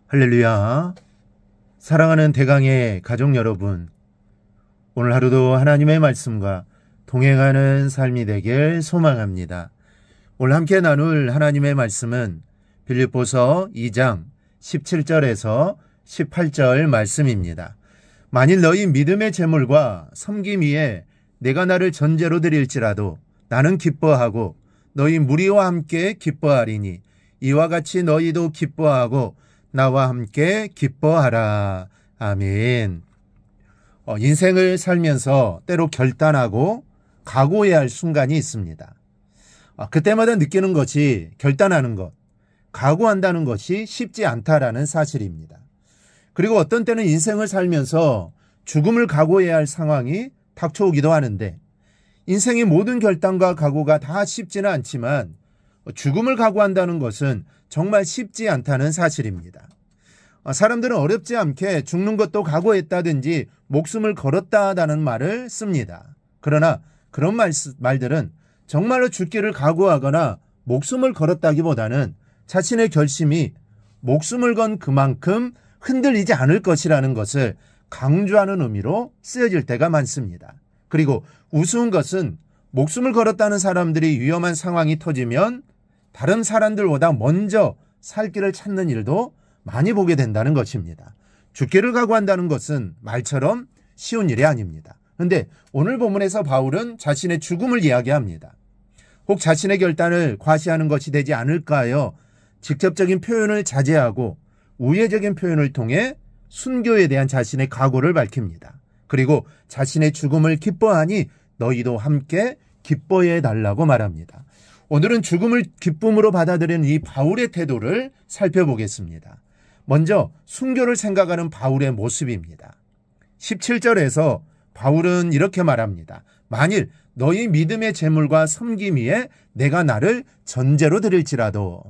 할렐루야. 사랑하는 대강의 가족 여러분, 오늘 하루도 하나님의 말씀과 동행하는 삶이 되길 소망합니다. 오늘 함께 나눌 하나님의 말씀은 빌립보서 2장 17절에서 18절 말씀입니다. 만일 너희 믿음의 제물과 섬김 위에 내가 나를 전제로 드릴지라도 나는 기뻐하고 너희 무리와 함께 기뻐하리니 이와 같이 너희도 기뻐하고 나와 함께 기뻐하라. 아멘. 인생을 살면서 때로 결단하고 각오해야 할 순간이 있습니다. 그때마다 느끼는 것이 결단하는 것, 각오한다는 것이 쉽지 않다라는 사실입니다. 그리고 어떤 때는 인생을 살면서 죽음을 각오해야 할 상황이 닥쳐오기도 하는데, 인생의 모든 결단과 각오가 다 쉽지는 않지만 죽음을 각오한다는 것은 정말 쉽지 않다는 사실입니다. 사람들은 어렵지 않게 죽는 것도 각오했다든지 목숨을 걸었다라는 말을 씁니다. 그러나 그런 말들은 정말로 죽기를 각오하거나 목숨을 걸었다기보다는 자신의 결심이 목숨을 건 그만큼 흔들리지 않을 것이라는 것을 강조하는 의미로 쓰여질 때가 많습니다. 그리고 우스운 것은 목숨을 걸었다는 사람들이 위험한 상황이 터지면 다른 사람들보다 먼저 살 길을 찾는 일도 많이 보게 된다는 것입니다. 죽기를 각오한다는 것은 말처럼 쉬운 일이 아닙니다. 그런데 오늘 본문에서 바울은 자신의 죽음을 이야기합니다. 혹 자신의 결단을 과시하는 것이 되지 않을까요? 직접적인 표현을 자제하고 우회적인 표현을 통해 순교에 대한 자신의 각오를 밝힙니다. 그리고 자신의 죽음을 기뻐하니 너희도 함께 기뻐해 달라고 말합니다. 오늘은 죽음을 기쁨으로 받아들이는 이 바울의 태도를 살펴보겠습니다. 먼저 순교를 생각하는 바울의 모습입니다. 17절에서 바울은 이렇게 말합니다. 만일 너희 믿음의 제물과 섬김 위에 내가 나를 전제로 드릴지라도.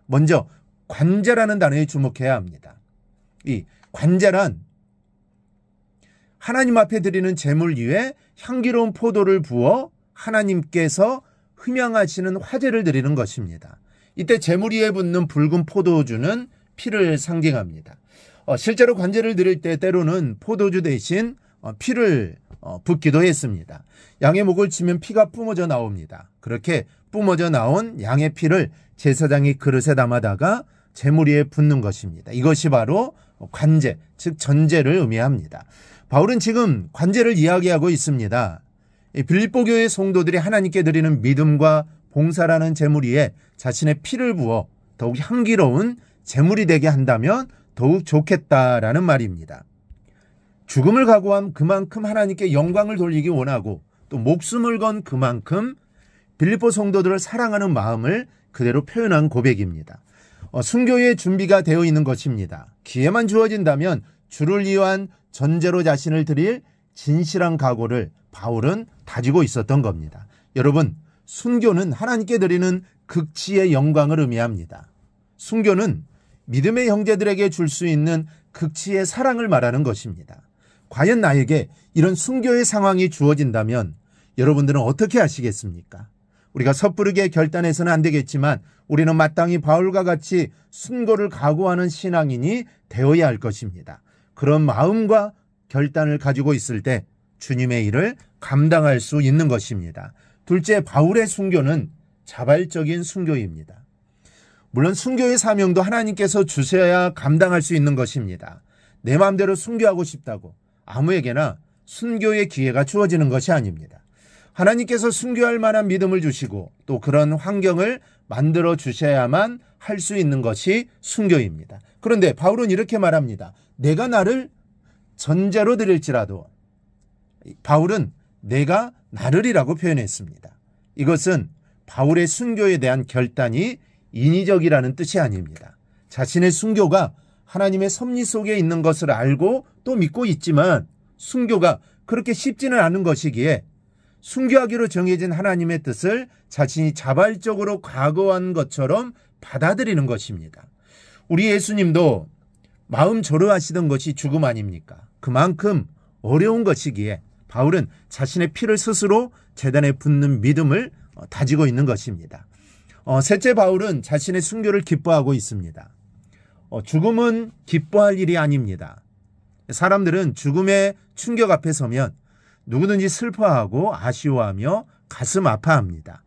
먼저 관제라는 단어에 주목해야 합니다. 이 관제란 하나님 앞에 드리는 제물 위에 향기로운 포도를 부어 하나님께서 흠양하시는 화제를 드리는 것입니다. 이때 제물 위에 붓는 붉은 포도주는 피를 상징합니다. 실제로 관제를 드릴 때 때로는 포도주 대신 피를 붓기도 했습니다. 양의 목을 치면 피가 뿜어져 나옵니다. 그렇게 뿜어져 나온 양의 피를 제사장이 그릇에 담아다가 제물 위에 붓는 것입니다. 이것이 바로 관제, 즉 전제를 의미합니다. 바울은 지금 관제를 이야기하고 있습니다. 빌립보 교회 성도들이 하나님께 드리는 믿음과 봉사라는 제물 위에 자신의 피를 부어 더욱 향기로운 제물이 되게 한다면 더욱 좋겠다라는 말입니다. 죽음을 각오한 그만큼 하나님께 영광을 돌리기 원하고 또 목숨을 건 그만큼 빌립보 성도들을 사랑하는 마음을 그대로 표현한 고백입니다. 순교의 준비가 되어 있는 것입니다. 기회만 주어진다면 주를 위한 전제로 자신을 드릴 진실한 각오를 바울은 다지고 있었던 겁니다. 여러분, 순교는 하나님께 드리는 극치의 영광을 의미합니다. 순교는 믿음의 형제들에게 줄 수 있는 극치의 사랑을 말하는 것입니다. 과연 나에게 이런 순교의 상황이 주어진다면 여러분들은 어떻게 하시겠습니까? 우리가 섣부르게 결단해서는 안 되겠지만 우리는 마땅히 바울과 같이 순교를 각오하는 신앙인이 되어야 할 것입니다. 그런 마음과 결단을 가지고 있을 때 주님의 일을 감당할 수 있는 것입니다. 둘째, 바울의 순교는 자발적인 순교입니다. 물론 순교의 사명도 하나님께서 주셔야 감당할 수 있는 것입니다. 내 마음대로 순교하고 싶다고 아무에게나 순교의 기회가 주어지는 것이 아닙니다. 하나님께서 순교할 만한 믿음을 주시고 또 그런 환경을 만들어 주셔야만 할 수 있는 것이 순교입니다. 그런데 바울은 이렇게 말합니다. 내가 나를 전제로 드릴지라도. 바울은 내가 나를이라고 표현했습니다. 이것은 바울의 순교에 대한 결단이 인위적이라는 뜻이 아닙니다. 자신의 순교가 하나님의 섭리 속에 있는 것을 알고 또 믿고 있지만 순교가 그렇게 쉽지는 않은 것이기에 순교하기로 정해진 하나님의 뜻을 자신이 자발적으로 각오한 것처럼 받아들이는 것입니다. 우리 예수님도 마음 절호하시던 것이 죽음 아닙니까? 그만큼 어려운 것이기에 바울은 자신의 피를 스스로 제단에 붓는 믿음을 다지고 있는 것입니다. 셋째, 바울은 자신의 순교를 기뻐하고 있습니다. 죽음은 기뻐할 일이 아닙니다. 사람들은 죽음의 충격 앞에 서면 누구든지 슬퍼하고 아쉬워하며 가슴 아파합니다.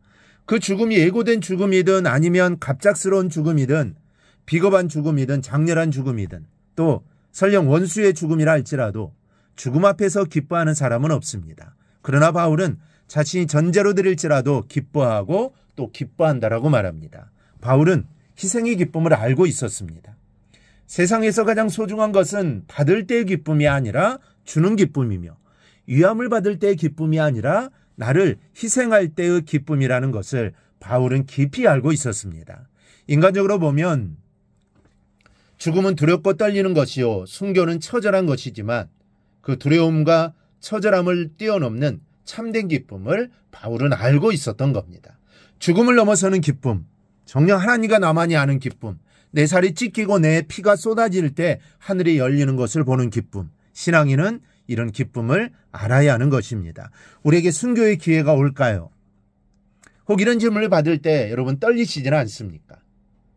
그 죽음이 예고된 죽음이든 아니면 갑작스러운 죽음이든 비겁한 죽음이든 장렬한 죽음이든 또 설령 원수의 죽음이라 할지라도 죽음 앞에서 기뻐하는 사람은 없습니다. 그러나 바울은 자신이 전제로 드릴지라도 기뻐하고 또 기뻐한다라고 말합니다. 바울은 희생의 기쁨을 알고 있었습니다. 세상에서 가장 소중한 것은 받을 때의 기쁨이 아니라 주는 기쁨이며 위함을 받을 때의 기쁨이 아니라 나를 희생할 때의 기쁨이라는 것을 바울은 깊이 알고 있었습니다. 인간적으로 보면 죽음은 두렵고 떨리는 것이요 순교는 처절한 것이지만 그 두려움과 처절함을 뛰어넘는 참된 기쁨을 바울은 알고 있었던 겁니다. 죽음을 넘어서는 기쁨, 정녕 하나님과 나만이 아는 기쁨, 내 살이 찢기고 내 피가 쏟아질 때 하늘이 열리는 것을 보는 기쁨, 신앙인은 이런 기쁨을 알아야 하는 것입니다. 우리에게 순교의 기회가 올까요? 혹 이런 질문을 받을 때 여러분 떨리시지는 않습니까?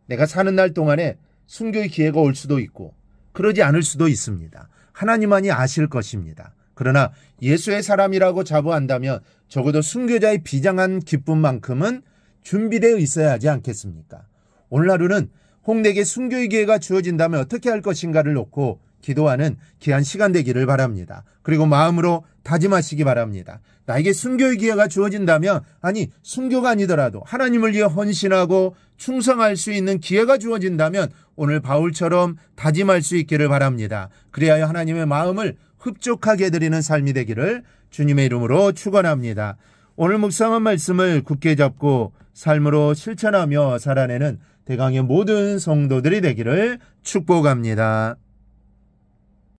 내가 사는 날 동안에 순교의 기회가 올 수도 있고 그러지 않을 수도 있습니다. 하나님만이 아실 것입니다. 그러나 예수의 사람이라고 자부한다면 적어도 순교자의 비장한 기쁨만큼은 준비되어 있어야 하지 않겠습니까? 오늘 하루는 혹 내게 순교의 기회가 주어진다면 어떻게 할 것인가를 놓고 기도하는 귀한 시간 되기를 바랍니다. 그리고 마음으로 다짐하시기 바랍니다. 나에게 순교의 기회가 주어진다면, 아니 순교가 아니더라도 하나님을 위해 헌신하고 충성할 수 있는 기회가 주어진다면 오늘 바울처럼 다짐할 수 있기를 바랍니다. 그리하여 하나님의 마음을 흡족하게 드리는 삶이 되기를 주님의 이름으로 축원합니다. 오늘 묵상한 말씀을 굳게 잡고 삶으로 실천하며 살아내는 대강의 모든 성도들이 되기를 축복합니다.